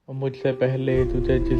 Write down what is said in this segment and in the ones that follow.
اور مجھ سے پہلے تجھے جس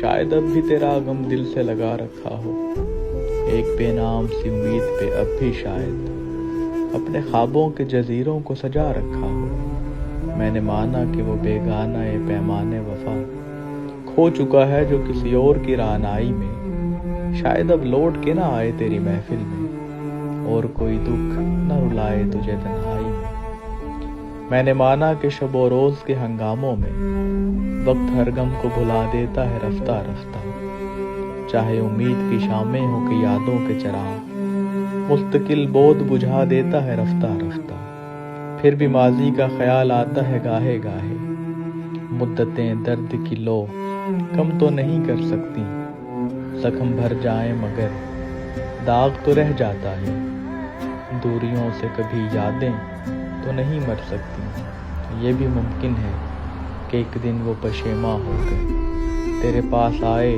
شاید اب بھی تیرا غم دل سے لگا رکھا ہو، ایک بے نام سی امید پہ اب بھی شاید اپنے خوابوں کے جزیروں کو سجا رکھا ہو۔ میں نے مانا کہ وہ بیگانہ پیمانے وفا کھو چکا ہے جو کسی اور کی رعنائی میں، شاید اب لوٹ کے نہ آئے تیری محفل میں، اور کوئی دکھ نہ رلائے تجھے تنہائی میں۔ میں نے مانا کہ شب و روز کے ہنگاموں میں وقت ہر غم کو بھلا دیتا ہے رفتہ رفتہ، چاہے امید کی شامیں ہوں کہ یادوں کے چراغ مستقل بود بجھا دیتا ہے رفتہ رفتہ۔ پھر بھی ماضی کا خیال آتا ہے گاہے گاہے، مدتیں درد کی لو کم تو نہیں کر سکتی، زخم بھر جائیں مگر داغ تو رہ جاتا ہے، دوریوں سے کبھی یادیں تو نہیں مر سکتی۔ یہ بھی ممکن ہے کہ ایک دن وہ پشیماں ہو کر تیرے پاس آئے،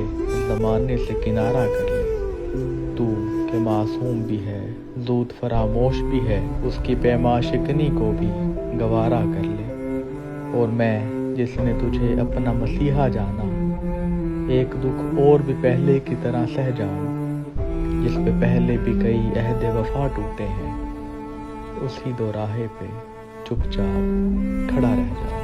زمانے سے کنارہ کر لے۔ تو کہ معصوم بھی ہے، زود فراموش بھی ہے، اس کی پیما شکنی کو بھی گوارا کر لے۔ اور میں جس نے تجھے اپنا مسیحا جانا، ایک دکھ اور بھی پہلے کی طرح سہ جاؤں، جس پہ پہلے بھی کئی عہد وفا ٹوٹے ہیں، اسی دو راہے پہ چپ چاپ کھڑا رہ جاؤں۔